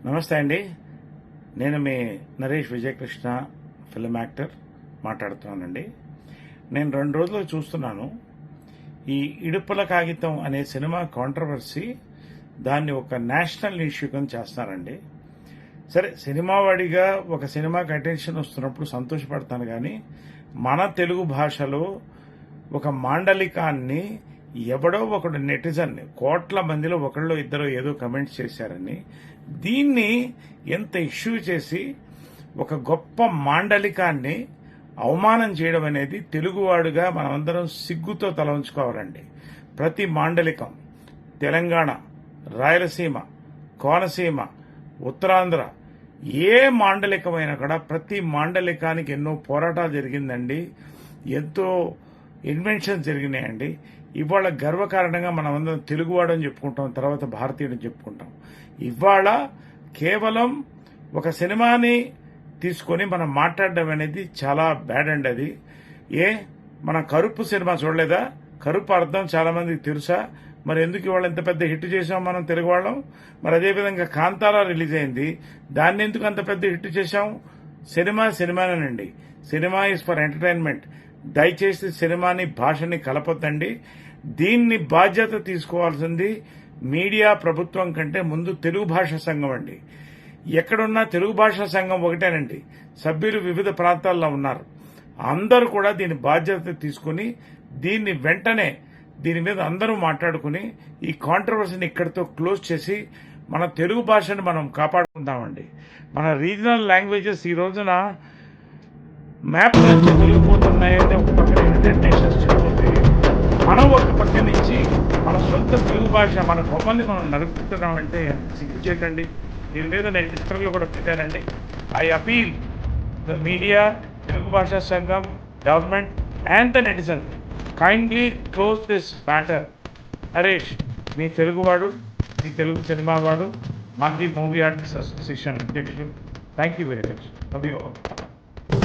నమస్తే అండి. నేను మీ నరేష్ విజయకృష్ణ, ఫిల్మ్ యాక్టర్ మాట్లాడుతున్నానండి. నేను 2 రోజులు చూస్తున్నాను. ఈ ఇడుపుల కాగితం అనే సినిమా కాంట్రవర్సీ దాన్ని ఒక నేషనల్ ఇష్యూ కింద చేస్తున్నారండి. సరే, సినిమా వాడిగా ఒక సినిమాకి అటెన్షన్ వస్తున్నప్పుడు సంతోషపడతాను, కానీ మన తెలుగు భాషలో ఒక మాండలికాన్ని ఎవడో ఒకడు నెటిజన్ కోట్ల మందిలో ఒకళ్ళు ఇద్దరు ఏదో కమెంట్స్ చేశారని దీన్ని ఎంత ఇష్యూ చేసి ఒక గొప్ప మాండలికాన్ని అవమానం చేయడం అనేది తెలుగువాడుగా మనమందరం సిగ్గుతో తల ఉంచుకోవాలండి. ప్రతి మాండలికం తెలంగాణ, రాయలసీమ, కోనసీమ, ఉత్తరాంధ్ర ఏ మాండలికమైనా కూడా ప్రతి మాండలికానికి ఎన్నో పోరాటాలు జరిగిందండి, ఎంతో ఇన్వెన్షన్స్ జరిగినాయండి. ఇవాళ గర్వకారణంగా మనమందరం తెలుగువాడని చెప్పుకుంటాం, తర్వాత భారతీయుడని చెప్పుకుంటాం. ఇవాళ కేవలం ఒక సినిమాని తీసుకొని మనం మాట్లాడడం అనేది చాలా బ్యాడ్ అండి. అది మనం కరుపు సినిమా చూడలేదా? కరుపు అర్థం చాలా మందికి తెలుసా? మరి ఎందుకు ఇవాళ ఎంత పెద్ద హిట్ చేసాం మనం తెలుగు వాళ్ళం? మరి అదేవిధంగా కాంతారా రిలీజ్ అయింది, దాన్ని ఎందుకు అంత పెద్ద హిట్ చేశాం? సినిమానేనండి. Cinema is for entertainment. దయచేసి సినిమాని భాషని కలపొద్దండి. దీన్ని బాధ్యత తీసుకోవాల్సింది మీడియా, ప్రభుత్వం కంటే ముందు తెలుగు భాషా సంఘం అండి. ఎక్కడున్నా తెలుగు భాషా సంఘం ఒకటేనండి. సభ్యులు వివిధ ప్రాంతాల్లో ఉన్నారు. అందరూ కూడా దీని బాధ్యత తీసుకుని దీన్ని వెంటనే దీని మీద అందరూ మాట్లాడుకుని ఈ కాంట్రవర్సీని ఇక్కడితో క్లోజ్ చేసి మన తెలుగు భాషను మనం కాపాడుకుందామండి. మన రీజనల్ లాంగ్వేజెస్ ఈ రోజున మ్యాప్ నుంచి తొలగిపోతున్నాయని ఒక పక్కన యునైటెడ్ నేషన్స్ చెప్తుంది. మనం ఒక పక్క నుంచి మన సొంత తెలుగు భాష మన బొమ్మల్ని మనం నడుపుతున్నామంటే సిగ్గు చేయకండి. దీని మీద నేను చిత్రంలో కూడా పెట్టానండి. I appeal the media, Telugu భాషా సంఘం, government and the netizen, kindly close this matter. Naresh మీ తెలుగువాడు, మీ తెలుగు సినిమా వాడు, మాది మూవీ ఆర్టిస్ట్ అసోసియేషన్ అధ్యక్షుడు. Thank you very much.